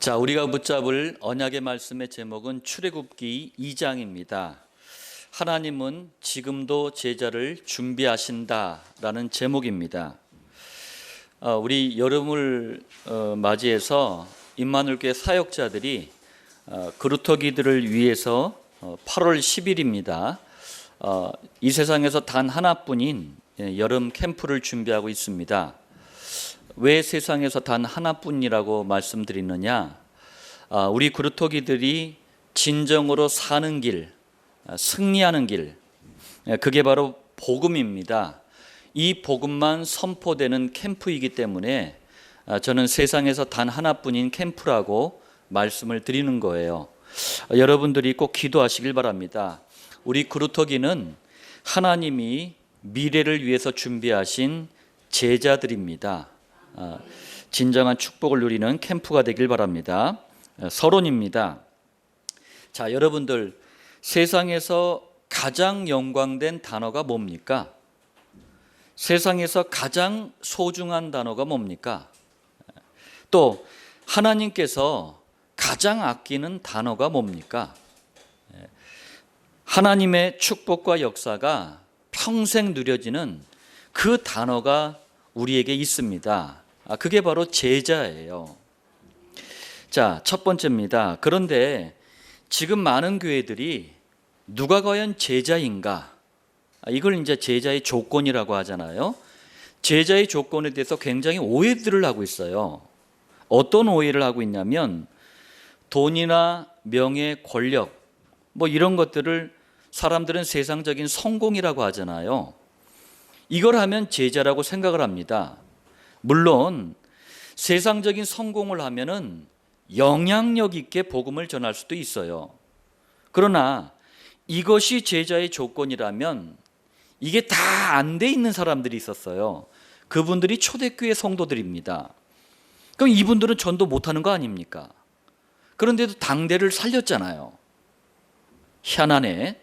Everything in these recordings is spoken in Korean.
자, 우리가 붙잡을 언약의 말씀의 제목은 출애굽기 2장입니다. 하나님은 지금도 제자를 준비하신다라는 제목입니다. 우리 여름을 맞이해서 임마누엘교회 사역자들이 그루터기들을 위해서 8월 10일입니다. 이 세상에서 단 하나뿐인 여름 캠프를 준비하고 있습니다. 왜 세상에서 단 하나뿐이라고 말씀드리느냐? 우리 그루터기들이 진정으로 사는 길, 승리하는 길, 그게 바로 복음입니다. 이 복음만 선포되는 캠프이기 때문에 저는 세상에서 단 하나뿐인 캠프라고 말씀을 드리는 거예요. 여러분들이 꼭 기도하시길 바랍니다. 우리 그루터기는 하나님이 미래를 위해서 준비하신 제자들입니다. 진정한 축복을 누리는 캠프가 되길 바랍니다. 서론입니다. 자, 여러분들, 세상에서 가장 영광된 단어가 뭡니까? 세상에서 가장 소중한 단어가 뭡니까? 또 하나님께서 가장 아끼는 단어가 뭡니까? 하나님의 축복과 역사가 평생 누려지는 그 단어가 우리에게 있습니다. 그게 바로 제자예요. 자, 첫 번째입니다. 그런데 지금 많은 교회들이 누가 과연 제자인가? 이걸 이제 제자의 조건이라고 하잖아요. 제자의 조건에 대해서 굉장히 오해들을 하고 있어요. 어떤 오해를 하고 있냐면 돈이나 명예, 권력 뭐 이런 것들을 사람들은 세상적인 성공이라고 하잖아요. 이걸 하면 제자라고 생각을 합니다. 물론 세상적인 성공을 하면은 영향력 있게 복음을 전할 수도 있어요. 그러나 이것이 제자의 조건이라면 이게 다 안 돼 있는 사람들이 있었어요. 그분들이 초대교회 성도들입니다. 그럼 이분들은 전도 못하는 거 아닙니까? 그런데도 당대를 살렸잖아요. 희한하네.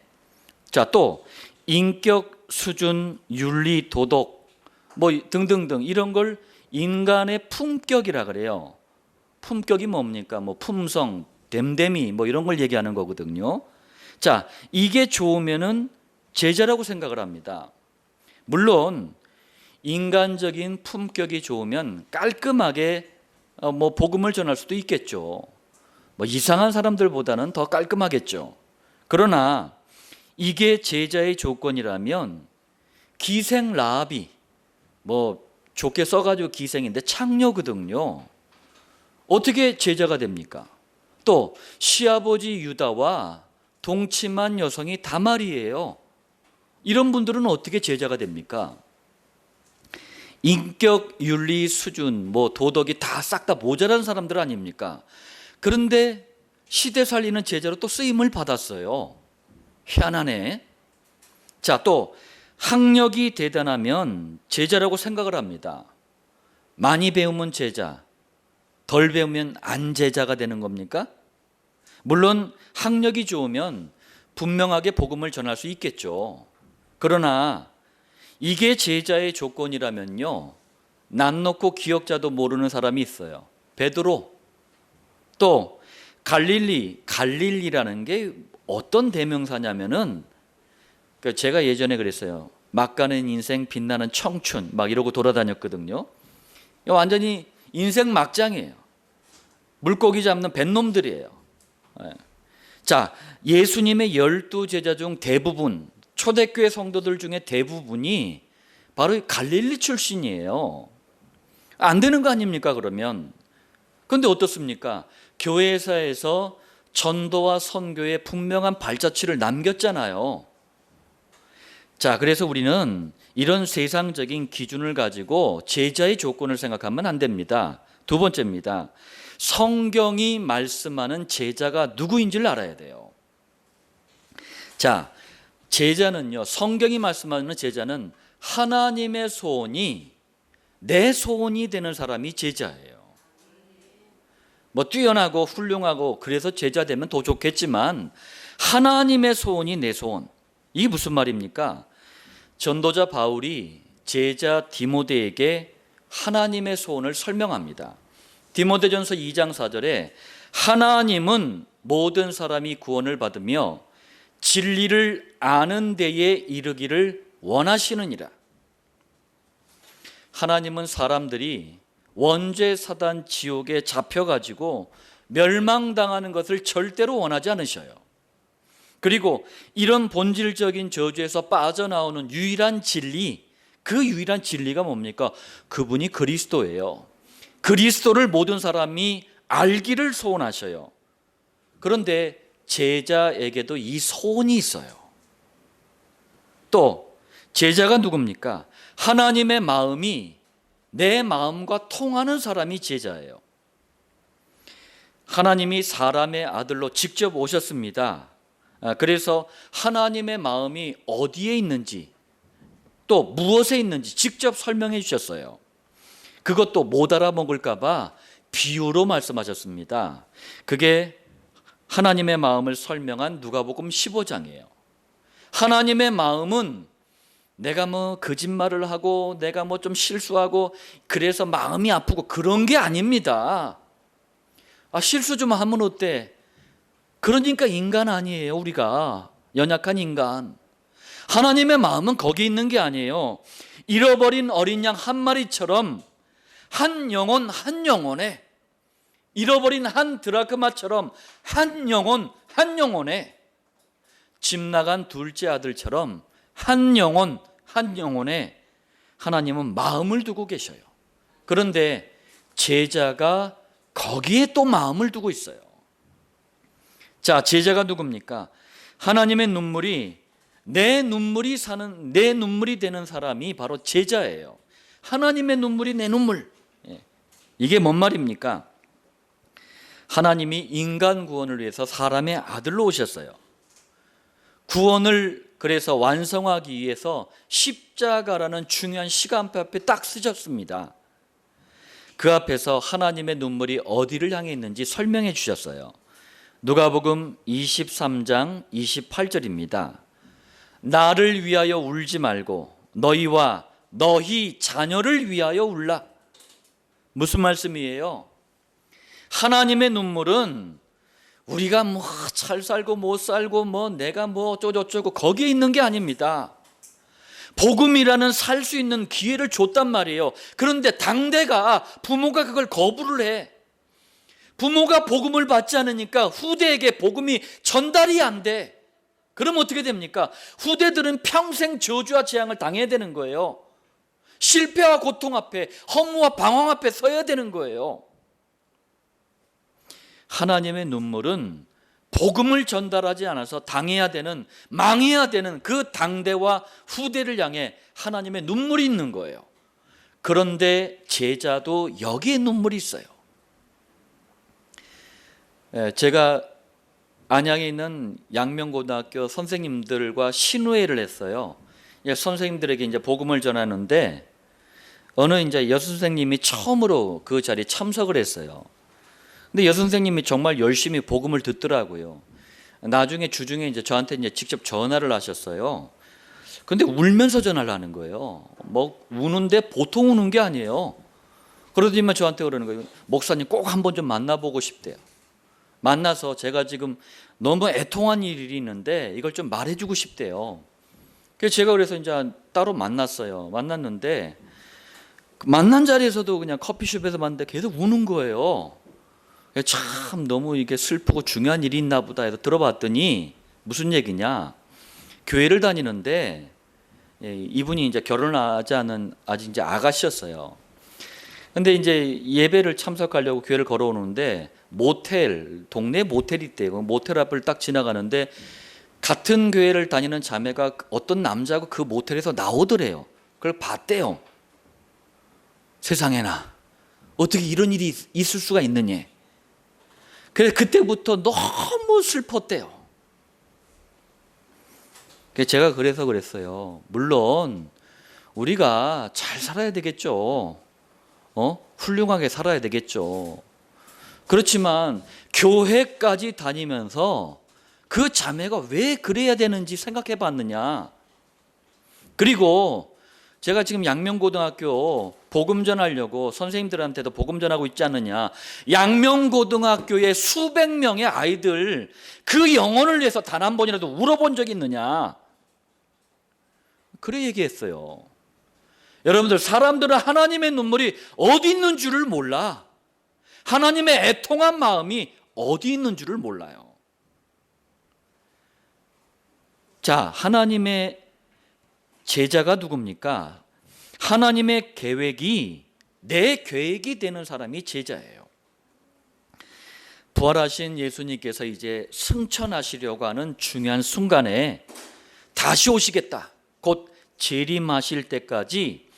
자, 또 인격, 수준, 윤리, 도덕 뭐 등등등 이런 걸 인간의 품격이라 그래요. 품격이 뭡니까? 뭐 품성, 됨됨이 뭐 이런 걸 얘기하는 거거든요. 자, 이게 좋으면은 제자라고 생각을 합니다. 물론 인간적인 품격이 좋으면 깔끔하게 뭐 복음을 전할 수도 있겠죠. 뭐 이상한 사람들보다는 더 깔끔하겠죠. 그러나 이게 제자의 조건이라면 기생 라합이 뭐 좋게 써가지고 기생인데 창녀거든요. 어떻게 제자가 됩니까? 또 시아버지 유다와 동침한 여성이 다말이에요. 이런 분들은 어떻게 제자가 됩니까? 인격, 윤리, 수준, 뭐 도덕이 다 싹 다 모자란 사람들 아닙니까? 그런데 시대 살리는 제자로 또 쓰임을 받았어요. 희한하네. 자, 또 학력이 대단하면 제자라고 생각을 합니다. 많이 배우면 제자, 덜 배우면 안 제자가 되는 겁니까? 물론 학력이 좋으면 분명하게 복음을 전할 수 있겠죠. 그러나 이게 제자의 조건이라면요, 낯 놓고 기억자도 모르는 사람이 있어요. 베드로. 또 갈릴리라는 게 어떤 대명사냐면은 제가 예전에 그랬어요. 막 가는 인생, 빛나는 청춘 막 이러고 돌아다녔거든요. 완전히 인생 막장이에요. 물고기 잡는 뱃놈들이에요. 자, 예수님의 12제자 중 대부분, 초대교회 성도들 중에 대부분이 바로 갈릴리 출신이에요. 안 되는 거 아닙니까, 그러면? 그런데 어떻습니까? 교회사에서 전도와 선교에 분명한 발자취를 남겼잖아요. 자, 그래서 우리는 이런 세상적인 기준을 가지고 제자의 조건을 생각하면 안 됩니다. 두 번째입니다. 성경이 말씀하는 제자가 누구인지를 알아야 돼요. 자, 제자는요, 성경이 말씀하는 제자는 하나님의 소원이 내 소원이 되는 사람이 제자예요. 뭐 뛰어나고 훌륭하고 그래서 제자 되면 더 좋겠지만 하나님의 소원이 내 소원. 이게 무슨 말입니까? 전도자 바울이 제자 디모데에게 하나님의 소원을 설명합니다. 디모데전서 2장 4절에 하나님은 모든 사람이 구원을 받으며 진리를 아는 데에 이르기를 원하시느니라. 하나님은 사람들이 원죄 사단 지옥에 잡혀가지고 멸망당하는 것을 절대로 원하지 않으셔요. 그리고 이런 본질적인 저주에서 빠져나오는 유일한 진리, 그 유일한 진리가 뭡니까? 그분이 그리스도예요. 그리스도를 모든 사람이 알기를 소원하셔요. 그런데 제자에게도 이 소원이 있어요. 또 제자가 누굽니까? 하나님의 마음이 내 마음과 통하는 사람이 제자예요. 하나님이 사람의 아들로 직접 오셨습니다. 그래서 하나님의 마음이 어디에 있는지 또 무엇에 있는지 직접 설명해 주셨어요. 그것도 못 알아먹을까 봐 비유로 말씀하셨습니다. 그게 하나님의 마음을 설명한 누가복음 15장이에요. 하나님의 마음은 내가 뭐 거짓말을 하고 내가 뭐 좀 실수하고 그래서 마음이 아프고 그런 게 아닙니다. 실수 좀 하면 어때? 그러니까 인간 아니에요. 우리가 연약한 인간. 하나님의 마음은 거기 있는 게 아니에요. 잃어버린 어린 양 한 마리처럼 한 영혼 한 영혼에, 잃어버린 한 드라크마처럼 한 영혼 한 영혼에, 집 나간 둘째 아들처럼 한 영혼 한 영혼에 하나님은 마음을 두고 계셔요. 그런데 제자가 거기에 또 마음을 두고 있어요. 자, 제자가 누굽니까? 하나님의 눈물이 내 눈물이 되는 사람이 바로 제자예요. 하나님의 눈물이 내 눈물. 이게 뭔 말입니까? 하나님이 인간 구원을 위해서 사람의 아들로 오셨어요. 구원을 그래서 완성하기 위해서 십자가라는 중요한 시간표 앞에 딱 쓰셨습니다. 그 앞에서 하나님의 눈물이 어디를 향해 있는지 설명해 주셨어요. 누가복음 23장 28절입니다. 나를 위하여 울지 말고 너희와 너희 자녀를 위하여 울라. 무슨 말씀이에요? 하나님의 눈물은 우리가 뭐 잘 살고 못 살고 뭐 내가 뭐 어쩌고저쩌고 거기에 있는 게 아닙니다. 복음이라는 살 수 있는 기회를 줬단 말이에요. 그런데 당대가 부모가 그걸 거부를 해. 부모가 복음을 받지 않으니까 후대에게 복음이 전달이 안 돼. 그럼 어떻게 됩니까? 후대들은 평생 저주와 재앙을 당해야 되는 거예요. 실패와 고통 앞에, 허무와 방황 앞에 서야 되는 거예요. 하나님의 눈물은 복음을 전달하지 않아서 당해야 되는, 망해야 되는 그 당대와 후대를 향해 하나님의 눈물이 있는 거예요. 그런데 제자도 여기에 눈물이 있어요. 제가 안양에 있는 양명고등학교 선생님들과 신우회를 했어요. 선생님들에게 이제 복음을 전하는데 어느 이제 여선생님이 처음으로 그 자리에 참석을 했어요. 근데 여선생님이 정말 열심히 복음을 듣더라고요. 나중에 주중에 이제 저한테 이제 직접 전화를 하셨어요. 근데 울면서 전화를 하는 거예요. 뭐 우는데 보통 우는 게 아니에요. 그러더니만 저한테 그러는 거예요. 목사님 꼭 한번 좀 만나보고 싶대요. 만나서 제가 지금 너무 애통한 일이 있는데 이걸 좀 말해주고 싶대요. 그래서 제가 그래서 이제 따로 만났어요. 만났는데 만난 자리에서도 그냥 커피숍에서 만났는데 계속 우는 거예요. 참 너무 이게 슬프고 중요한 일이 있나 보다 해서 들어봤더니 무슨 얘기냐? 교회를 다니는데 이분이 이제 결혼하지 않은 아직 이제 아가씨였어요. 근데 이제 예배를 참석하려고 교회를 걸어오는데 모텔, 동네 모텔이 있대요. 모텔 앞을 딱 지나가는데 같은 교회를 다니는 자매가 어떤 남자하고 그 모텔에서 나오더래요. 그걸 봤대요. 세상에나 어떻게 이런 일이 있을 수가 있느냐. 그래서 그때부터 너무 슬펐대요. 제가 그래서 그랬어요. 물론 우리가 잘 살아야 되겠죠. 훌륭하게 살아야 되겠죠. 그렇지만 교회까지 다니면서 그 자매가 왜 그래야 되는지 생각해 봤느냐. 그리고 제가 지금 양명고등학교 복음 전하려고 선생님들한테도 복음 전하고 있지 않느냐. 양명고등학교에 수백 명의 아이들 그 영혼을 위해서 단 한 번이라도 울어본 적이 있느냐. 그래 얘기했어요. 여러분들, 사람들은 하나님의 눈물이 어디 있는 줄을 몰라. 하나님의 애통한 마음이 어디 있는 줄을 몰라요. 자, 하나님의 제자가 누굽니까? 하나님의 계획이 내 계획이 되는 사람이 제자예요. 부활하신 예수님께서 이제 승천하시려고 하는 중요한 순간에 다시 오시겠다, 곧 재림하실 때까지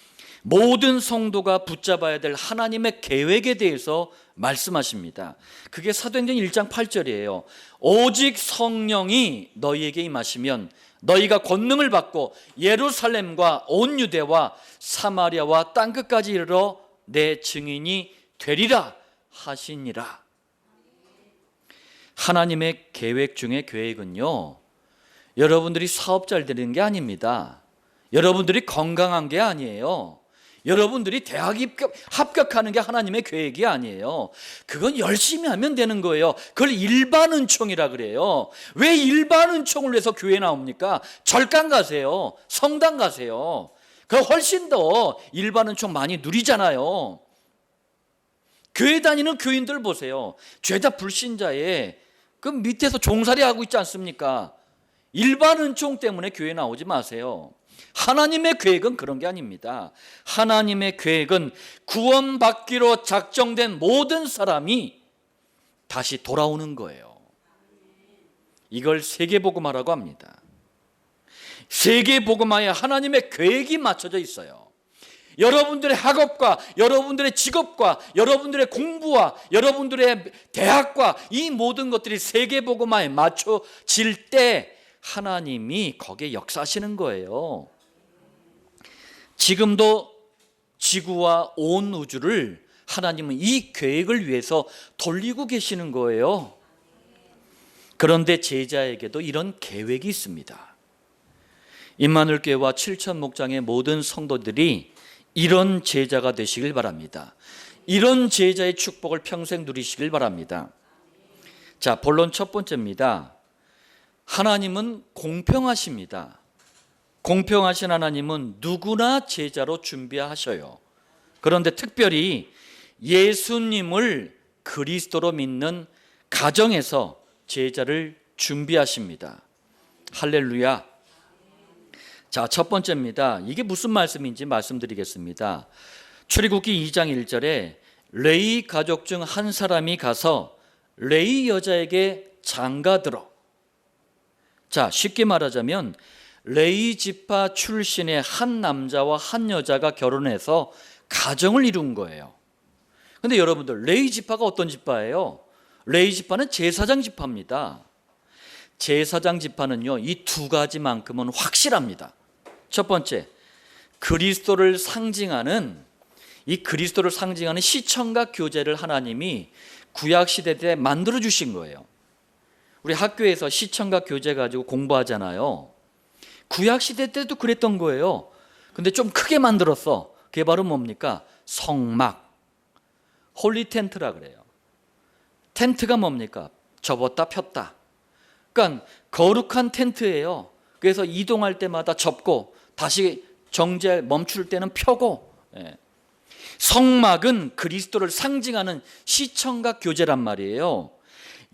모든 성도가 붙잡아야 될 하나님의 계획에 대해서 말씀하십니다. 그게 사도행전 1장 8절이에요. 오직 성령이 너희에게 임하시면 너희가 권능을 받고 예루살렘과 온 유대와 사마리아와 땅끝까지 이르러 내 증인이 되리라 하시니라. 하나님의 계획 중에 계획은요, 여러분들이 사업 잘 되는 게 아닙니다. 여러분들이 건강한 게 아니에요. 여러분들이 대학 합격하는 게 하나님의 계획이 아니에요. 그건 열심히 하면 되는 거예요. 그걸 일반 은총이라 그래요. 왜 일반 은총을 위해서 교회 나옵니까? 절간 가세요. 성당 가세요. 그 훨씬 더 일반 은총 많이 누리잖아요. 교회 다니는 교인들 보세요. 죄다 불신자에 그 밑에서 종살이 하고 있지 않습니까? 일반 은총 때문에 교회 나오지 마세요. 하나님의 계획은 그런 게 아닙니다. 하나님의 계획은 구원받기로 작정된 모든 사람이 다시 돌아오는 거예요. 이걸 세계복음화라고 합니다. 세계복음화에 하나님의 계획이 맞춰져 있어요. 여러분들의 학업과 여러분들의 직업과 여러분들의 공부와 여러분들의 대학과 이 모든 것들이 세계복음화에 맞춰질 때 하나님이 거기에 역사하시는 거예요. 지금도 지구와 온 우주를 하나님은 이 계획을 위해서 돌리고 계시는 거예요. 그런데 제자에게도 이런 계획이 있습니다. 임마누엘 교회와 7천 목장의 모든 성도들이 이런 제자가 되시길 바랍니다. 이런 제자의 축복을 평생 누리시길 바랍니다. 자, 본론 첫 번째입니다. 하나님은 공평하십니다. 공평하신 하나님은 누구나 제자로 준비하셔요. 그런데 특별히 예수님을 그리스도로 믿는 가정에서 제자를 준비하십니다. 할렐루야. 자, 첫 번째입니다. 이게 무슨 말씀인지 말씀드리겠습니다. 출애굽기 2장 1절에 레위 가족 중 한 사람이 가서 레위 여자에게 장가들어. 자, 쉽게 말하자면 레위 지파 출신의 한 남자와 한 여자가 결혼해서 가정을 이룬 거예요. 근데 여러분들, 레위 지파가 어떤 지파예요? 레위 지파는 제사장 지파입니다. 제사장 지파는요, 이 두 가지만큼은 확실합니다. 첫 번째, 그리스도를 상징하는 시청각 교재를 하나님이 구약 시대 때 만들어 주신 거예요. 우리 학교에서 시청각 교재 가지고 공부하잖아요. 구약 시대 때도 그랬던 거예요. 근데 좀 크게 만들었어. 그게 바로 뭡니까? 성막, 홀리 텐트라 그래요. 텐트가 뭡니까? 접었다 폈다. 그러니까 거룩한 텐트예요. 그래서 이동할 때마다 접고 다시 정지해 멈출 때는 펴고. 성막은 그리스도를 상징하는 시청각 교재란 말이에요.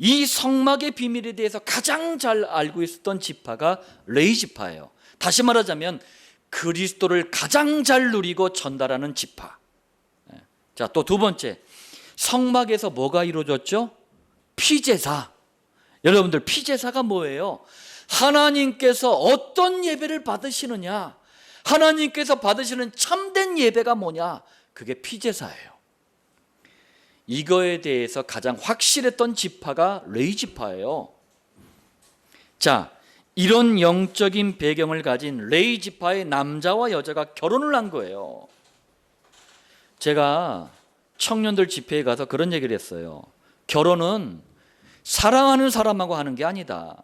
이 성막의 비밀에 대해서 가장 잘 알고 있었던 지파가 레위 지파예요. 다시 말하자면 그리스도를 가장 잘 누리고 전달하는 지파. 자, 또 두 번째, 성막에서 뭐가 이루어졌죠? 피제사. 여러분들, 피제사가 뭐예요? 하나님께서 어떤 예배를 받으시느냐, 하나님께서 받으시는 참된 예배가 뭐냐, 그게 피제사예요. 이거에 대해서 가장 확실했던 지파가 레위 지파예요. 자, 이런 영적인 배경을 가진 레위 지파의 남자와 여자가 결혼을 한 거예요. 제가 청년들 집회에 가서 그런 얘기를 했어요. 결혼은 사랑하는 사람하고 하는 게 아니다.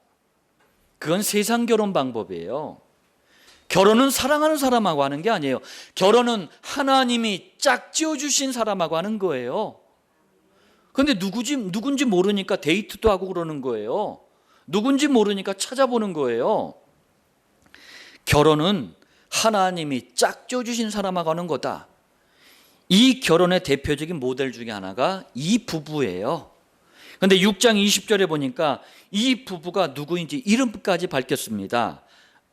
그건 세상 결혼 방법이에요. 결혼은 사랑하는 사람하고 하는 게 아니에요. 결혼은 하나님이 짝지어 주신 사람하고 하는 거예요. 그런데 누군지 모르니까 데이트도 하고 그러는 거예요. 누군지 모르니까 찾아보는 거예요. 결혼은 하나님이 짝지어 주신 사람하고 하는 거다. 이 결혼의 대표적인 모델 중에 하나가 이 부부예요. 그런데 6장 20절에 보니까 이 부부가 누구인지 이름까지 밝혔습니다.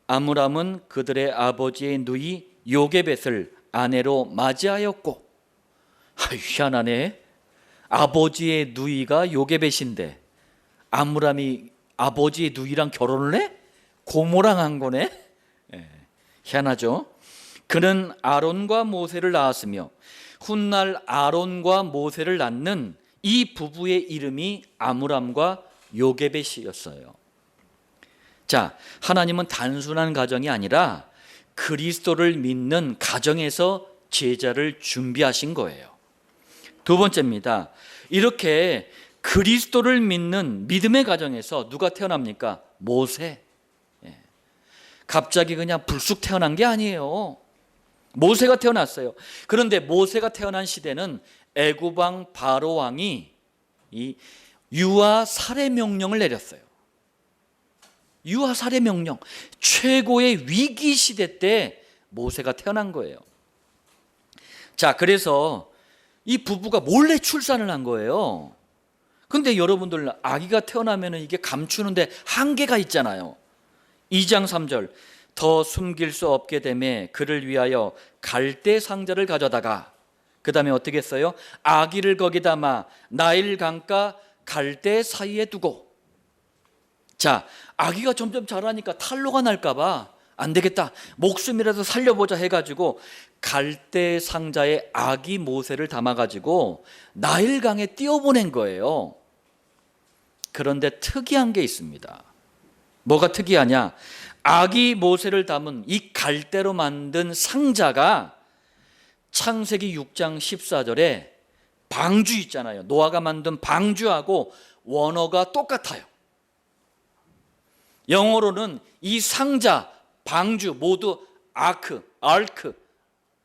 아므람은 그들의 아버지의 누이 요게벳을 아내로 맞이하였고. 희한하네. 아버지의 누이가 요게벳인데 아므람이 아버지의 누이랑 결혼을 해? 고모랑 한 거네. 희한하죠. 그는 아론과 모세를 낳았으며 훗날 아론과 모세를 낳는 이 부부의 이름이 아므람과 요게벳이었어요. 자, 하나님은 단순한 가정이 아니라 그리스도를 믿는 가정에서 제자를 준비하신 거예요. 두 번째입니다. 이렇게 그리스도를 믿는 믿음의 가정에서 누가 태어납니까? 모세. 갑자기 그냥 불쑥 태어난 게 아니에요. 모세가 태어났어요. 그런데 모세가 태어난 시대는 애굽 왕 바로 왕이 이 유아 살해 명령을 내렸어요. 유아 살해 명령, 최고의 위기 시대 때 모세가 태어난 거예요. 자, 그래서 이 부부가 몰래 출산을 한 거예요. 근데 여러분들 아기가 태어나면 이게 감추는데 한계가 있잖아요. 2장 3절, 더 숨길 수 없게 되매 그를 위하여 갈대 상자를 가져다가, 그 다음에 어떻게 했어요? 아기를 거기 담아 나일 강가 갈대 사이에 두고. 자, 아기가 점점 자라니까 탈로가 날까 봐 안 되겠다, 목숨이라도 살려보자 해가지고 갈대 상자에 아기 모세를 담아가지고 나일강에 띄워보낸 거예요. 그런데 특이한 게 있습니다. 뭐가 특이하냐? 아기 모세를 담은 이 갈대로 만든 상자가 창세기 6장 14절에 방주 있잖아요. 노아가 만든 방주하고 원어가 똑같아요. 영어로는 이 상자, 방주 모두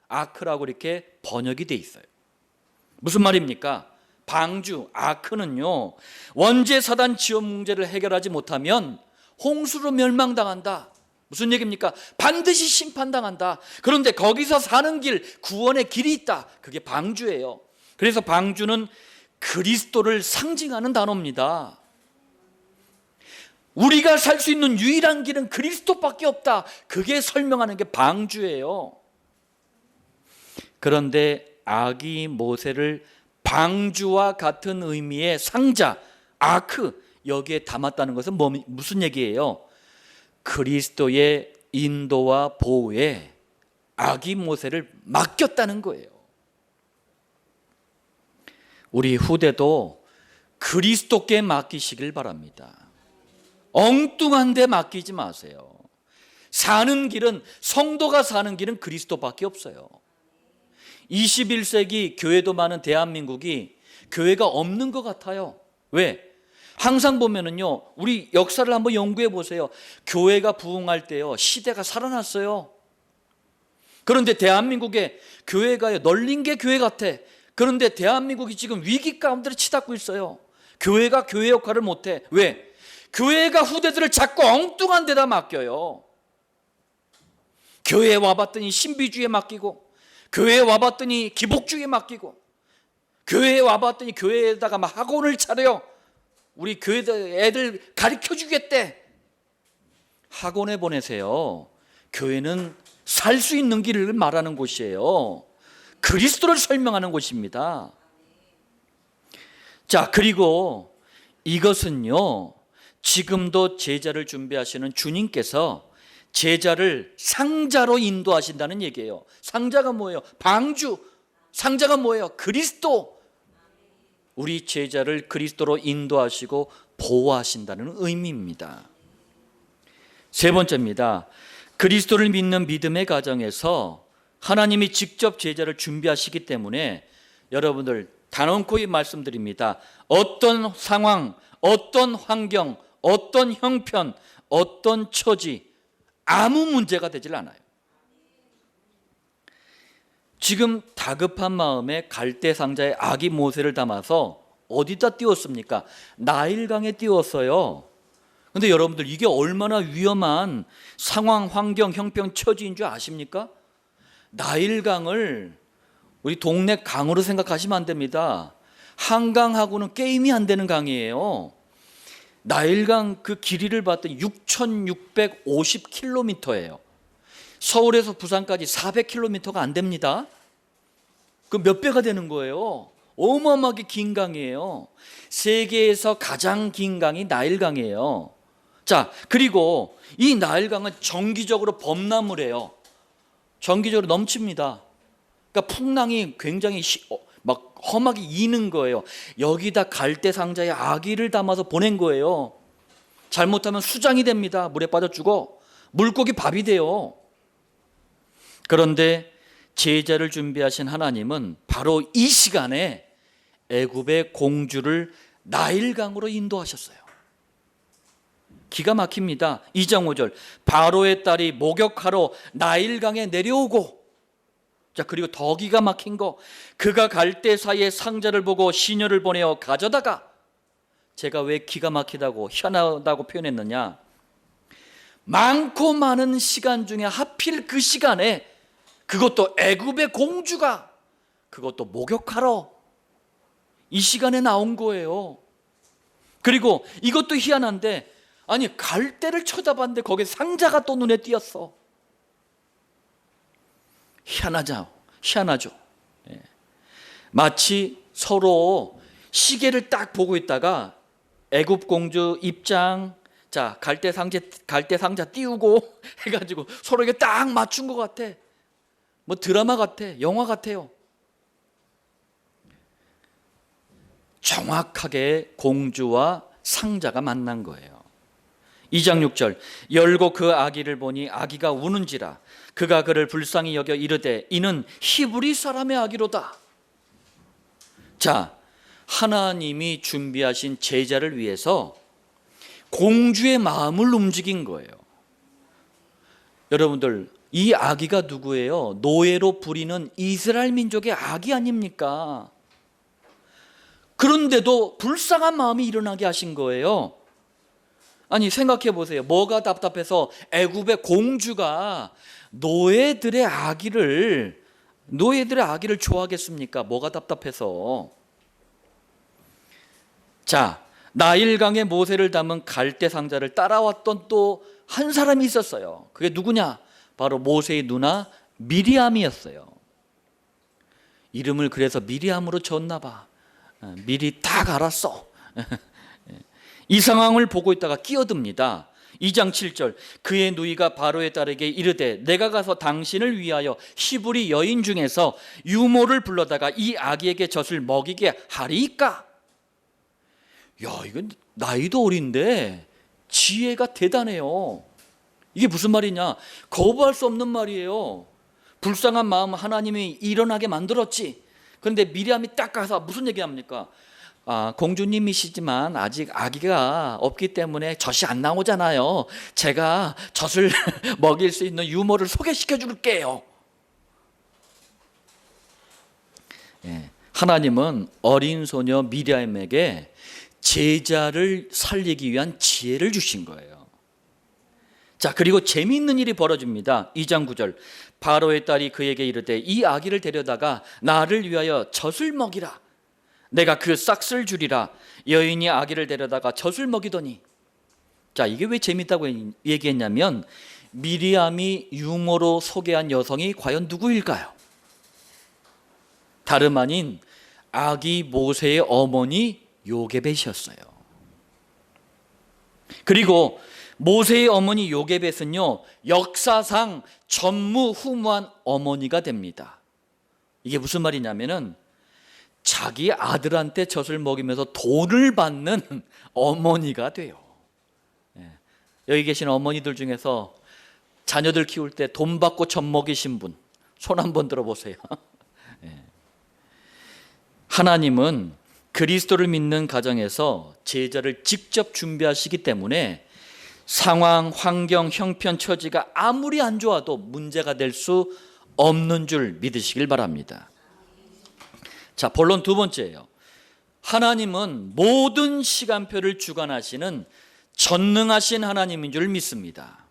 아크라고 이렇게 번역이 돼 있어요. 무슨 말입니까? 방주, 아크는요, 원죄 사단 지원 문제를 해결하지 못하면 홍수로 멸망당한다. 무슨 얘기입니까? 반드시 심판당한다. 그런데 거기서 사는 길, 구원의 길이 있다. 그게 방주예요. 그래서 방주는 그리스도를 상징하는 단어입니다. 우리가 살 수 있는 유일한 길은 그리스도밖에 없다. 그게 설명하는 게 방주예요. 그런데 아기 모세를 방주와 같은 의미의 상자, 아크, 여기에 담았다는 것은 무슨 얘기예요? 그리스도의 인도와 보호에 아기 모세를 맡겼다는 거예요. 우리 후대도 그리스도께 맡기시길 바랍니다. 엉뚱한 데 맡기지 마세요. 사는 길은, 성도가 사는 길은 그리스도밖에 없어요. 21세기 교회도 많은 대한민국이 교회가 없는 것 같아요. 왜? 항상 보면은요, 우리 역사를 한번 연구해 보세요. 교회가 부흥할 때요, 시대가 살아났어요. 그런데 대한민국의 교회가 널린 게 교회 같아. 그런데 대한민국이 지금 위기 가운데 치닫고 있어요. 교회가 교회 역할을 못해. 왜? 교회가 후대들을 자꾸 엉뚱한 데다 맡겨요. 교회에 와봤더니 신비주의에 맡기고, 교회에 와봤더니 기복주의에 맡기고, 교회에 와봤더니 교회에다가 막 학원을 차려요. 우리 교회 애들 가르쳐 주겠대. 학원에 보내세요. 교회는 살 수 있는 길을 말하는 곳이에요. 그리스도를 설명하는 곳입니다. 자, 그리고 이것은요, 지금도 제자를 준비하시는 주님께서 제자를 상자로 인도하신다는 얘기예요. 상자가 뭐예요? 방주. 상자가 뭐예요? 그리스도. 우리 제자를 그리스도로 인도하시고 보호하신다는 의미입니다. 세 번째입니다. 그리스도를 믿는 믿음의 가정에서 하나님이 직접 제자를 준비하시기 때문에 여러분들 단언코 말씀드립니다. 어떤 상황, 어떤 환경, 어떤 형편, 어떤 처지, 아무 문제가 되질 않아요. 지금 다급한 마음에 갈대 상자에 아기 모세를 담아서 어디다 띄웠습니까? 나일강에 띄웠어요. 근데 여러분들 이게 얼마나 위험한 상황, 환경, 형편, 처지인 줄 아십니까? 나일강을 우리 동네 강으로 생각하시면 안 됩니다. 한강하고는 게임이 안 되는 강이에요. 나일강 그 길이를 봤더니 6,650km예요. 서울에서 부산까지 400km가 안 됩니다. 그 몇 배가 되는 거예요. 어마어마하게 긴 강이에요. 세계에서 가장 긴 강이 나일강이에요. 자, 그리고 이 나일강은 정기적으로 범람을 정기적으로 넘칩니다. 그러니까 풍랑이 굉장히 막 험하게 이는 거예요. 여기다 갈대 상자에 아기를 담아서 보낸 거예요. 잘못하면 수장이 됩니다. 물에 빠져 죽어. 물고기 밥이 돼요. 그런데 제자를 준비하신 하나님은 바로 이 시간에 애굽의 공주를 나일강으로 인도하셨어요. 기가 막힙니다. 2장 5절 바로의 딸이 목욕하러 나일강에 내려오고, 자, 그리고 더 기가 막힌 거, 그가 갈대 사이에 상자를 보고 시녀를 보내어 가져다가, 제가 왜 기가 막히다고 희한하다고 표현했느냐, 많고 많은 시간 중에 하필 그 시간에 그것도 애굽의 공주가 그것도 목욕하러 이 시간에 나온 거예요. 그리고 이것도 희한한데, 아니 갈대를 쳐다봤는데 거기에 상자가 또 눈에 띄었어. 희한하죠. 예. 마치 서로 시계를 딱 보고 있다가 애굽 공주 입장, 자 갈대 상자 띄우고 해가지고 서로에게 딱 맞춘 것 같아. 뭐 드라마 같아, 영화 같아요. 정확하게 공주와 상자가 만난 거예요. 2장 6절 열고 그 아기를 보니 아기가 우는지라 그가 그를 불쌍히 여겨 이르되 이는 히브리 사람의 아기로다. 자, 하나님이 준비하신 제자를 위해서 공주의 마음을 움직인 거예요. 여러분들, 이 아기가 누구예요? 노예로 부리는 이스라엘 민족의 아기 아닙니까? 그런데도 불쌍한 마음이 일어나게 하신 거예요. 아니 생각해 보세요. 뭐가 답답해서 애굽의 공주가 노예들의 아기를 좋아하겠습니까? 뭐가 답답해서. 자, 나일강에 모세를 담은 갈대 상자를 따라왔던 또 한 사람이 있었어요. 그게 누구냐? 바로 모세의 누나 미리암이었어요. 이름을 그래서 미리암으로 졌나 봐. 미리 딱 알았어. 이 상황을 보고 있다가 끼어듭니다. 2장 7절 그의 누이가 바로의 딸에게 이르되 내가 가서 당신을 위하여 히브리 여인 중에서 유모를 불러다가 이 아기에게 젖을 먹이게 하리이까? 야, 이건 나이도 어린데 지혜가 대단해요. 이게 무슨 말이냐? 거부할 수 없는 말이에요. 불쌍한 마음 하나님이 일어나게 만들었지. 그런데 미리암이 딱 가서 무슨 얘기합니까? 공주님이시지만 아직 아기가 없기 때문에 젖이 안 나오잖아요. 제가 젖을 먹일 수 있는 유모를 소개시켜 줄게요. 예, 하나님은 어린 소녀 미리암에게 제자를 살리기 위한 지혜를 주신 거예요. 자, 그리고 재미있는 일이 벌어집니다. 2장 9절 바로의 딸이 그에게 이르되 이 아기를 데려다가 나를 위하여 젖을 먹이라. 내가 그 싹쓸 주리라. 여인이 아기를 데려다가 젖을 먹이더니. 자, 이게 왜 재밌다고 얘기했냐면 미리암이 유모로 소개한 여성이 과연 누구일까요? 다름 아닌 아기 모세의 어머니 요게벳이었어요. 그리고 모세의 어머니 요게벳은요 역사상 전무후무한 어머니가 됩니다. 이게 무슨 말이냐면은 자기 아들한테 젖을 먹이면서 돈을 받는 어머니가 돼요. 여기 계신 어머니들 중에서 자녀들 키울 때 돈 받고 젖 먹이신 분 손 한번 들어보세요. 하나님은 그리스도를 믿는 가정에서 제자를 직접 준비하시기 때문에 상황, 환경, 형편, 처지가 아무리 안 좋아도 문제가 될 수 없는 줄 믿으시길 바랍니다. 자, 본론 두 번째예요. 하나님은 모든 시간표를 주관하시는 전능하신 하나님인 줄 믿습니다.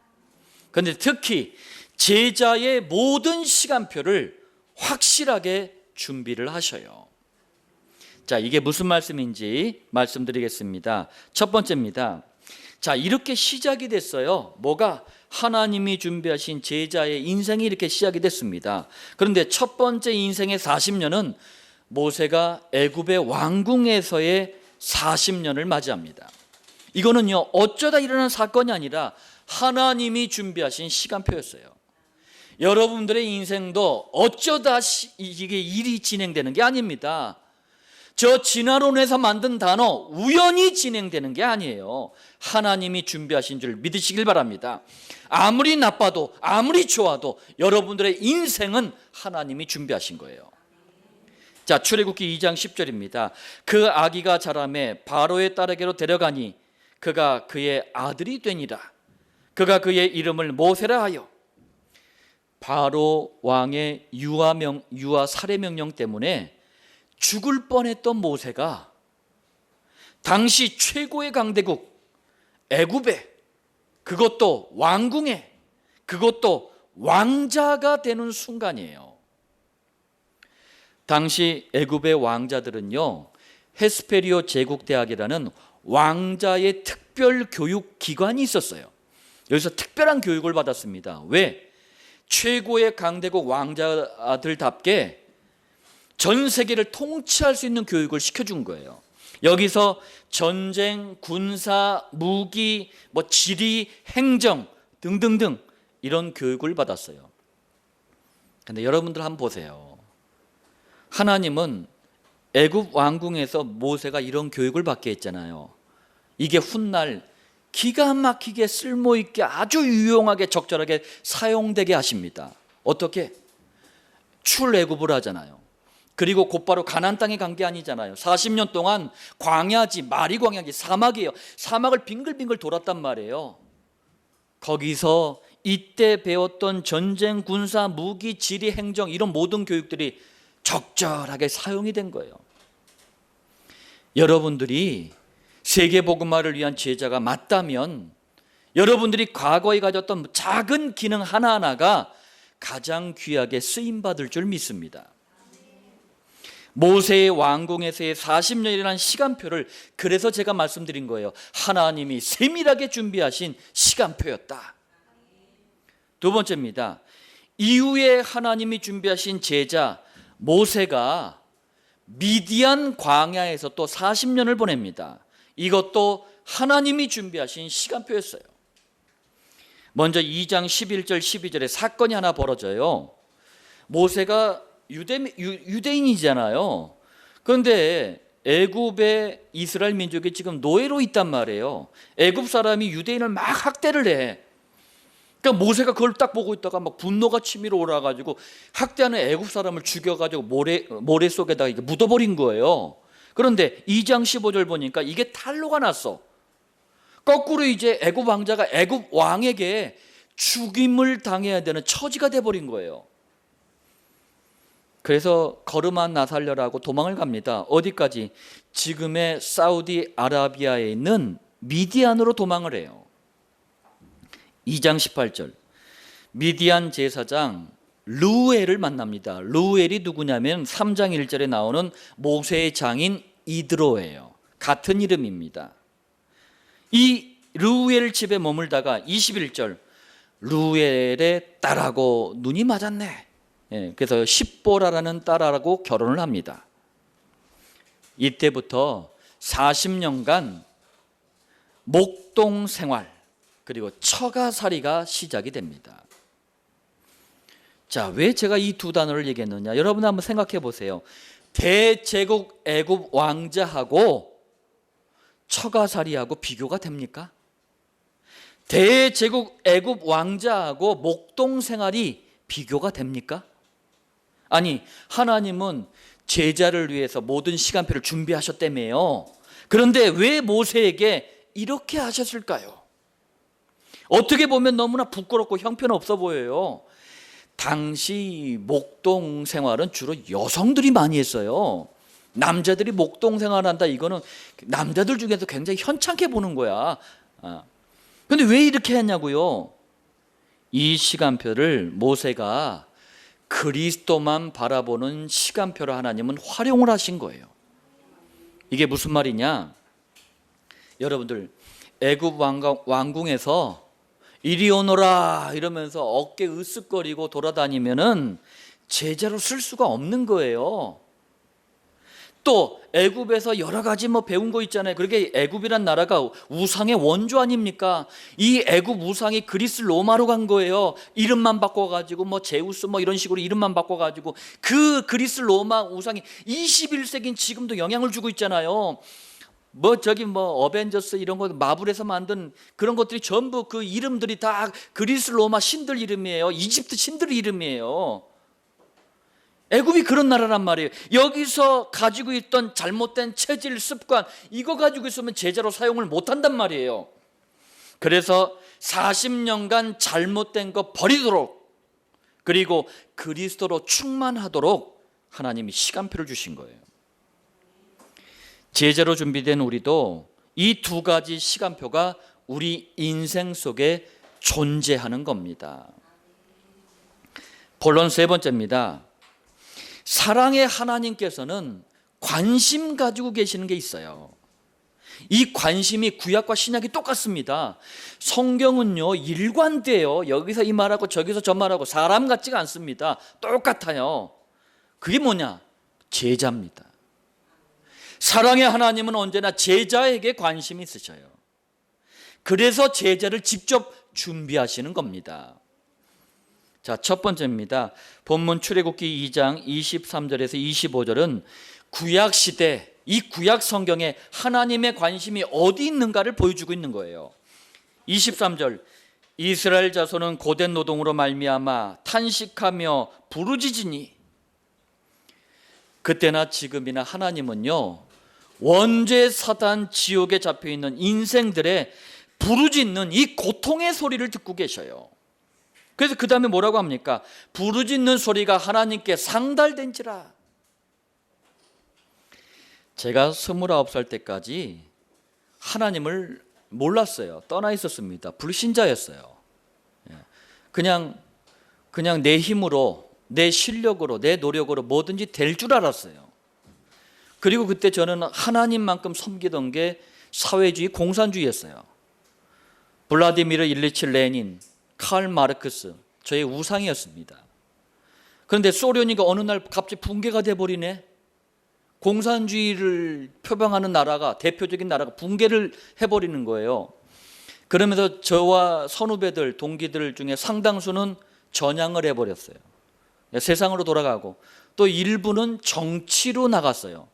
그런데 특히 제자의 모든 시간표를 확실하게 준비를 하셔요. 자, 이게 무슨 말씀인지 말씀드리겠습니다. 첫 번째입니다. 자, 이렇게 시작이 됐어요. 뭐가? 하나님이 준비하신 제자의 인생이 이렇게 시작이 됐습니다. 그런데 첫 번째 인생의 40년은 모세가 애굽의 왕궁에서의 40년을 맞이합니다. 이거는요, 어쩌다 일어난 사건이 아니라 하나님이 준비하신 시간표였어요. 여러분들의 인생도 어쩌다 이게 일이 진행되는 게 아닙니다. 저 진화론에서 만든 단어 우연히 진행되는 게 아니에요. 하나님이 준비하신 줄 믿으시길 바랍니다. 아무리 나빠도 아무리 좋아도 여러분들의 인생은 하나님이 준비하신 거예요. 자, 출애굽기 2장 10절입니다. 그 아기가 자라매 바로의 딸에게로 데려가니 그가 그의 아들이 되니라. 그가 그의 이름을 모세라 하여. 바로 왕의 유아 살해 명령 때문에 죽을 뻔했던 모세가 당시 최고의 강대국 애굽에, 그것도 왕궁에, 그것도 왕자가 되는 순간이에요. 당시 애굽의 왕자들은요, 헤스페리오 제국대학이라는 왕자의 특별 교육 기관이 있었어요. 여기서 특별한 교육을 받았습니다. 왜? 최고의 강대국 왕자들답게 전 세계를 통치할 수 있는 교육을 시켜준 거예요. 여기서 전쟁, 군사, 무기, 지리, 행정 등등등 이런 교육을 받았어요. 그런데 여러분들 한번 보세요. 하나님은 애굽 왕궁에서 모세가 이런 교육을 받게 했잖아요. 이게 훗날 기가 막히게 쓸모있게 아주 유용하게 적절하게 사용되게 하십니다. 어떻게? 출애굽을 하잖아요. 그리고 곧바로 가나안 땅에 간 게 아니잖아요. 40년 동안 광야지, 마리 광야지, 사막이에요. 사막을 빙글빙글 돌았단 말이에요. 거기서 이때 배웠던 전쟁, 군사, 무기, 지리, 행정 이런 모든 교육들이 적절하게 사용이 된 거예요. 여러분들이 세계복음화를 위한 제자가 맞다면 여러분들이 과거에 가졌던 작은 기능 하나하나가 가장 귀하게 쓰임받을 줄 믿습니다. 모세의 왕궁에서의 40년이라는 시간표를 그래서 제가 말씀드린 거예요. 하나님이 세밀하게 준비하신 시간표였다. 두 번째입니다. 이후에 하나님이 준비하신 제자 모세가 미디안 광야에서 또 40년을 보냅니다. 이것도 하나님이 준비하신 시간표였어요. 먼저 2장 11절 12절에 사건이 하나 벌어져요. 모세가 유대인이잖아요. 그런데 애굽의 이스라엘 민족이 지금 노예로 있단 말이에요. 애굽 사람이 유대인을 막 학대를 해. 그러니까 모세가 그걸 딱 보고 있다가 막 분노가 치밀어 올라가지고 학대하는 애굽 사람을 죽여가지고 모래 속에다가 이게 묻어버린 거예요. 그런데 2장 15절 보니까 이게 탄로가 났어. 거꾸로 이제 애굽 왕자가 애굽 왕에게 죽임을 당해야 되는 처지가 돼버린 거예요. 그래서 거르만 나살려라고 도망을 갑니다. 어디까지? 지금의 사우디아라비아에 있는 미디안으로 도망을 해요. 2장 18절 미디안 제사장 르우엘을 만납니다. 르우엘이 누구냐면 3장 1절에 나오는 모세의 장인 이드로예요. 같은 이름입니다. 이 르우엘 집에 머물다가 21절 르우엘의 딸하고 눈이 맞았네. 그래서 십보라라는 딸하고 결혼을 합니다. 이때부터 40년간 목동 생활 그리고 처가살이가 시작이 됩니다. 자, 왜 제가 이 두 단어를 얘기했느냐? 여러분 한번 생각해 보세요. 대제국 애굽 왕자하고 처가살이하고 비교가 됩니까? 대제국 애굽 왕자하고 목동 생활이 비교가 됩니까? 아니, 하나님은 제자를 위해서 모든 시간표를 준비하셨다며요. 그런데 왜 모세에게 이렇게 하셨을까요? 어떻게 보면 너무나 부끄럽고 형편없어 보여요. 당시 목동 생활은 주로 여성들이 많이 했어요. 남자들이 목동 생활한다, 이거는 남자들 중에서 굉장히 현찮게 보는 거야. 근데 왜 이렇게 했냐고요? 이 시간표를 모세가 그리스도만 바라보는 시간표를 하나님은 활용을 하신 거예요. 이게 무슨 말이냐? 여러분들, 애굽 왕궁에서 이리 오너라 이러면서 어깨 으쓱거리고 돌아다니면은 제자로 쓸 수가 없는 거예요. 또 애굽에서 여러 가지 배운 거 있잖아요. 그렇게 애굽이란 나라가 우상의 원조 아닙니까? 이 애굽 우상이 그리스 로마로 간 거예요. 이름만 바꿔가지고 제우스 이런 식으로 이름만 바꿔가지고 그 그리스 로마 우상이 21세기인 지금도 영향을 주고 있잖아요. 어벤져스 이런 거 마블에서 만든 그런 것들이 전부 그 이름들이 다 그리스 로마 신들 이름이에요. 이집트 신들 이름이에요. 애굽이 그런 나라란 말이에요. 여기서 가지고 있던 잘못된 체질, 습관, 이거 가지고 있으면 제자로 사용을 못한단 말이에요. 그래서 40년간 잘못된 거 버리도록, 그리고 그리스도로 충만하도록 하나님이 시간표를 주신 거예요. 제자로 준비된 우리도 이 두 가지 시간표가 우리 인생 속에 존재하는 겁니다. 본론 세 번째입니다. 사랑의 하나님께서는 관심 가지고 계시는 게 있어요. 이 관심이 구약과 신약이 똑같습니다. 성경은요, 일관돼요. 여기서 이 말하고 저기서 저 말하고 사람 같지가 않습니다. 똑같아요. 그게 뭐냐? 제자입니다. 사랑의 하나님은 언제나 제자에게 관심이 있으셔요. 그래서 제자를 직접 준비하시는 겁니다. 자, 첫 번째입니다. 본문 출애굽기 2장 23절에서 25절은 구약 시대, 이 구약 성경에 하나님의 관심이 어디 있는가를 보여주고 있는 거예요. 23절, 이스라엘 자손은 고된 노동으로 말미암아 탄식하며 부르짖으니. 그때나 지금이나 하나님은요, 원죄 사단 지옥에 잡혀있는 인생들의 부르짖는 이 고통의 소리를 듣고 계셔요. 그래서 그 다음에 뭐라고 합니까? 부르짖는 소리가 하나님께 상달된지라. 제가 29살 때까지 하나님을 몰랐어요. 떠나 있었습니다. 불신자였어요. 그냥 내 힘으로, 내 실력으로, 내 노력으로 뭐든지 될 줄 알았어요. 그리고 그때 저는 하나님만큼 섬기던 게 사회주의, 공산주의였어요. 블라디미르 일리치 레닌, 칼 마르크스, 저의 우상이었습니다. 그런데 소련이가 어느 날 갑자기 붕괴가 돼버리네. 공산주의를 표방하는 나라가, 대표적인 나라가 붕괴를 해버리는 거예요. 그러면서 저와 선후배들, 동기들 중에 상당수는 전향을 해버렸어요. 세상으로 돌아가고, 또 일부는 정치로 나갔어요.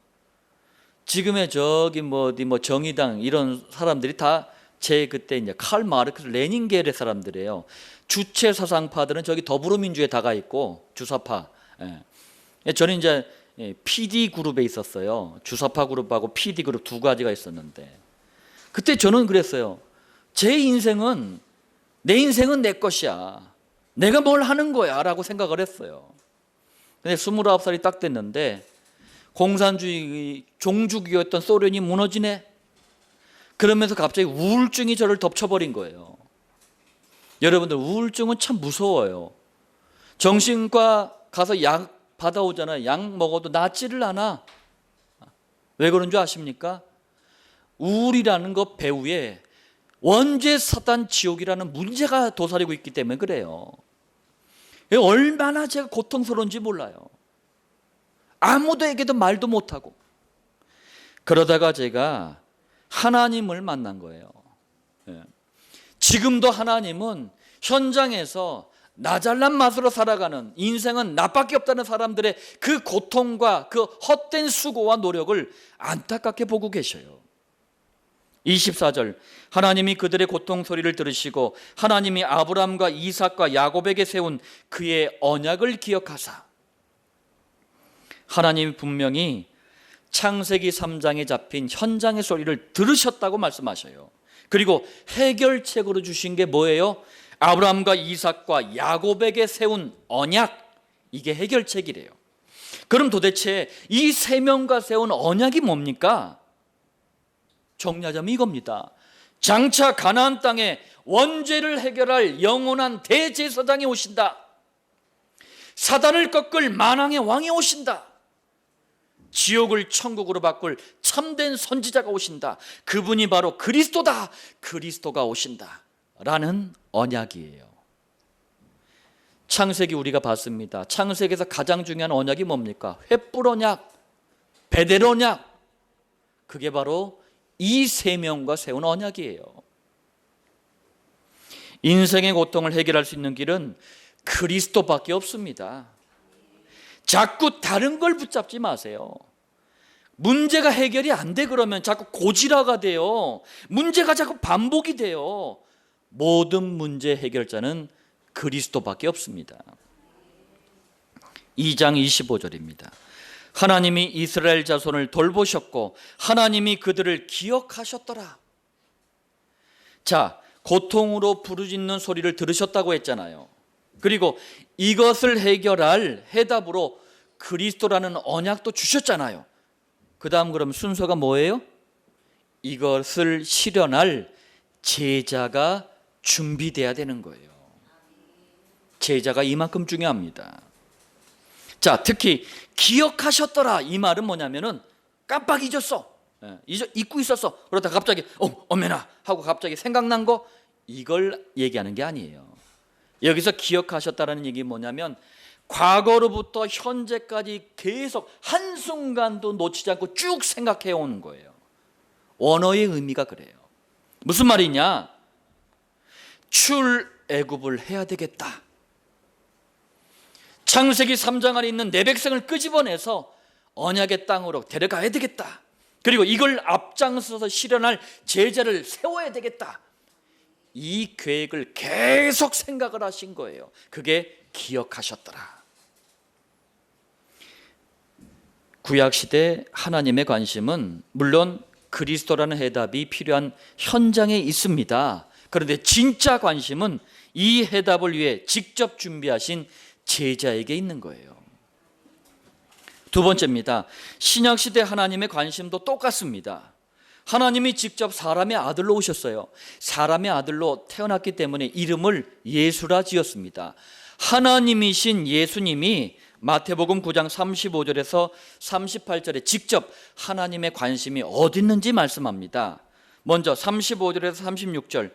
지금의 정의당 이런 사람들이 다 제 그때 이제 칼 마르크스 레닌 계열의 사람들이에요. 주체 사상파들은 저기 더불어민주에 다가 있고, 주사파. 저는 이제 PD 그룹에 있었어요. 주사파 그룹하고 PD 그룹 두 가지가 있었는데, 그때 저는 그랬어요. 내 인생은 내 것이야. 내가 뭘 하는 거야 라고 생각을 했어요. 근데 29살이 딱 됐는데 공산주의 종주국이었던 소련이 무너지네. 그러면서 갑자기 우울증이 저를 덮쳐버린 거예요. 여러분들, 우울증은 참 무서워요. 정신과 가서 약 받아오잖아요. 약 먹어도 낫지를 않아. 왜 그런 줄 아십니까? 우울이라는 것 배후에 원죄 사단 지옥이라는 문제가 도사리고 있기 때문에 그래요. 얼마나 제가 고통스러운지 몰라요. 아무도에게도 말도 못하고. 그러다가 제가 하나님을 만난 거예요. 지금도 하나님은 현장에서 나 잘난 맛으로 살아가는, 인생은 나밖에 없다는 사람들의 그 고통과 그 헛된 수고와 노력을 안타깝게 보고 계셔요. 24절, 하나님이 그들의 고통 소리를 들으시고 하나님이 아브람과 이삭과 야곱에게 세운 그의 언약을 기억하사. 하나님이 분명히 창세기 3장에 잡힌 현장의 소리를 들으셨다고 말씀하셔요. 그리고 해결책으로 주신 게 뭐예요? 아브라함과 이삭과 야곱에게 세운 언약, 이게 해결책이래요. 그럼 도대체 이 세 명과 세운 언약이 뭡니까? 정리하자면 이겁니다. 장차 가나안 땅에 원죄를 해결할 영원한 대제사장이 오신다. 사단을 꺾을 만왕의 왕이 오신다. 지옥을 천국으로 바꿀 참된 선지자가 오신다. 그분이 바로 그리스도다. 그리스도가 오신다 라는 언약이에요. 창세기 우리가 봤습니다. 창세기에서 가장 중요한 언약이 뭡니까? 횃불 언약, 베델 언약. 그게 바로 이 세 명과 세운 언약이에요. 인생의 고통을 해결할 수 있는 길은 그리스도밖에 없습니다. 자꾸 다른 걸 붙잡지 마세요. 문제가 해결이 안 돼 그러면 자꾸 고지라가 돼요. 문제가 자꾸 반복이 돼요. 모든 문제 해결자는 그리스도밖에 없습니다. 2장 25절입니다. 하나님이 이스라엘 자손을 돌보셨고 하나님이 그들을 기억하셨더라. 자, 고통으로 부르짖는 소리를 들으셨다고 했잖아요. 그리고 이것을 해결할 해답으로 그리스도라는 언약도 주셨잖아요. 그 다음 그럼 순서가 뭐예요? 이것을 실현할 제자가 준비돼야 되는 거예요. 제자가 이만큼 중요합니다. 자, 특히 기억하셨더라, 이 말은 뭐냐면은 깜빡 잊었어, 잊고 있었어. 그러다 갑자기 어메나 하고 갑자기 생각난 거, 이걸 얘기하는 게 아니에요. 여기서 기억하셨다라는 얘기 뭐냐면 과거로부터 현재까지 계속 한순간도 놓치지 않고 쭉 생각해 오는 거예요. 원어의 의미가 그래요. 무슨 말이냐? 출애굽을 해야 되겠다. 창세기 3장 안에 있는 내 백성을 끄집어내서 언약의 땅으로 데려가야 되겠다. 그리고 이걸 앞장서서 실현할 제자를 세워야 되겠다. 이 계획을 계속 생각을 하신 거예요. 그게 기억하셨더라. 구약시대 하나님의 관심은 물론 그리스도라는 해답이 필요한 현장에 있습니다. 그런데 진짜 관심은 이 해답을 위해 직접 준비하신 제자에게 있는 거예요. 두 번째입니다. 신약시대 하나님의 관심도 똑같습니다. 하나님이 직접 사람의 아들로 오셨어요. 사람의 아들로 태어났기 때문에 이름을 예수라 지었습니다. 하나님이신 예수님이 마태복음 9장 35절에서 38절에 직접 하나님의 관심이 어디 있는지 말씀합니다. 먼저 35절에서 36절,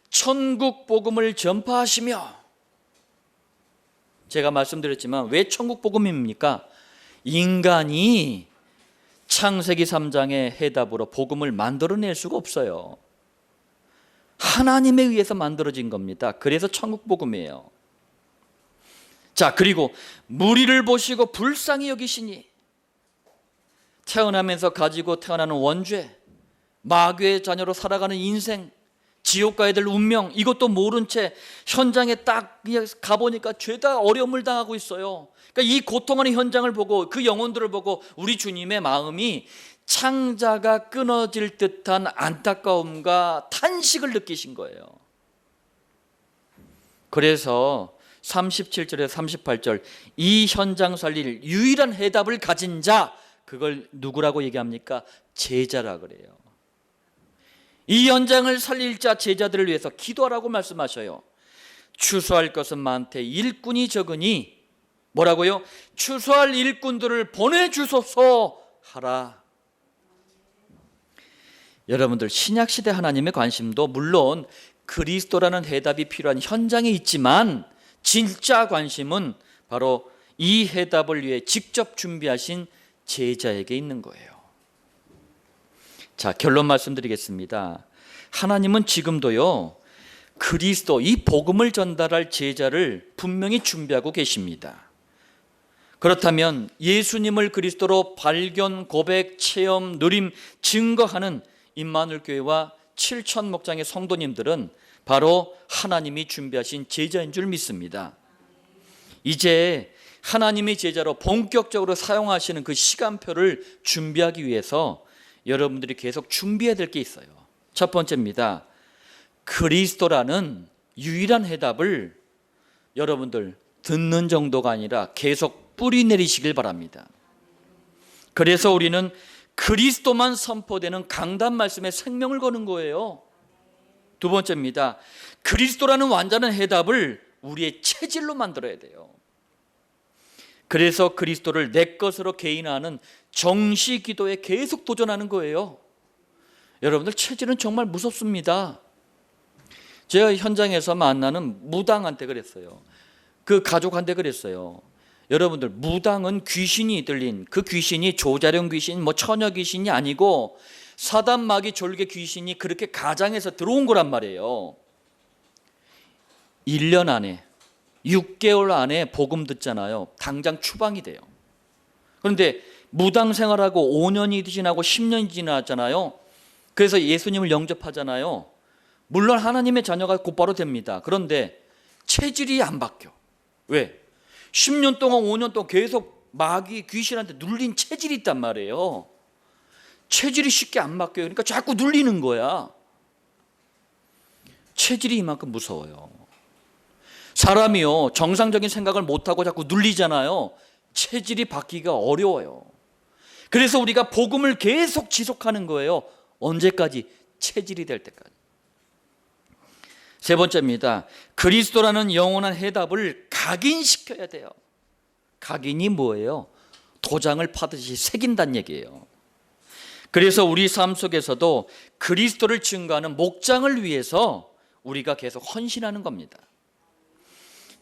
천국 복음을 전파하시며. 제가 말씀드렸지만 왜 천국 복음입니까? 인간이 창세기 3장의 해답으로 복음을 만들어낼 수가 없어요. 하나님에 의해서 만들어진 겁니다. 그래서 천국 복음이에요. 자, 그리고 무리를 보시고 불쌍히 여기시니. 태어나면서 가지고 태어나는 원죄, 마귀의 자녀로 살아가는 인생, 지옥 가야 될 운명, 이것도 모른 채 현장에 딱 가보니까 죄다 어려움을 당하고 있어요. 그러니까 이 고통하는 현장을 보고 그 영혼들을 보고 우리 주님의 마음이 창자가 끊어질 듯한 안타까움과 탄식을 느끼신 거예요. 그래서 37절에서 38절, 이 현장 살릴 유일한 해답을 가진 자, 그걸 누구라고 얘기합니까? 제자라 그래요. 이 현장을 살릴 자 제자들을 위해서 기도하라고 말씀하셔요. 추수할 것은 많되 일꾼이 적으니 뭐라고요? 추수할 일꾼들을 보내주소서 하라. 여러분들, 신약시대 하나님의 관심도 물론 그리스도라는 해답이 필요한 현장에 있지만 진짜 관심은 바로 이 해답을 위해 직접 준비하신 제자에게 있는 거예요. 자, 결론 말씀드리겠습니다. 하나님은 지금도요, 그리스도, 이 복음을 전달할 제자를 분명히 준비하고 계십니다. 그렇다면 예수님을 그리스도로 발견, 고백, 체험, 누림, 증거하는 임마누엘 교회와 7천 목장의 성도님들은 바로 하나님이 준비하신 제자인 줄 믿습니다. 이제 하나님의 제자로 본격적으로 사용하시는 그 시간표를 준비하기 위해서 여러분들이 계속 준비해야 될 게 있어요. 첫 번째입니다. 그리스도라는 유일한 해답을 여러분들 듣는 정도가 아니라 계속 뿌리 내리시길 바랍니다. 그래서 우리는 그리스도만 선포되는 강단 말씀에 생명을 거는 거예요. 두 번째입니다. 그리스도라는 완전한 해답을 우리의 체질로 만들어야 돼요. 그래서 그리스도를 내 것으로 개인화하는 정시 기도에 계속 도전하는 거예요. 여러분들 체질은 정말 무섭습니다. 제가 현장에서 만나는 무당한테 그랬어요. 그 가족한테 그랬어요. 여러분들 무당은 귀신이 들린 그 귀신이 조자룡 귀신, 처녀 귀신이 아니고 사단 마귀 졸개 귀신이 그렇게 가장해서 들어온 거란 말이에요. 1년 안에 6개월 안에 복음 듣잖아요. 당장 추방이 돼요. 그런데 무당 생활하고 5년이 지나고 10년이 지났잖아요. 그래서 예수님을 영접하잖아요. 물론 하나님의 자녀가 곧바로 됩니다. 그런데 체질이 안 바뀌어. 왜? 10년 동안 5년 동안 계속 마귀 귀신한테 눌린 체질이 있단 말이에요. 체질이 쉽게 안 바뀌어요. 그러니까 자꾸 눌리는 거야. 체질이 이만큼 무서워요. 사람이요, 정상적인 생각을 못하고 자꾸 눌리잖아요. 체질이 바뀌기가 어려워요. 그래서 우리가 복음을 계속 지속하는 거예요. 언제까지? 체질이 될 때까지. 세 번째입니다. 그리스도라는 영원한 해답을 각인시켜야 돼요. 각인이 뭐예요? 도장을 파듯이 새긴다는 얘기예요. 그래서 우리 삶 속에서도 그리스도를 증거하는 목장을 위해서 우리가 계속 헌신하는 겁니다.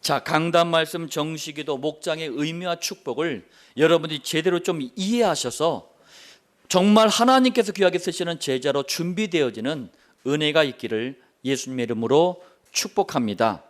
자, 강단 말씀, 정시기도, 목장의 의미와 축복을 여러분들이 제대로 좀 이해하셔서 정말 하나님께서 귀하게 쓰시는 제자로 준비되어지는 은혜가 있기를 예수님의 이름으로 축복합니다.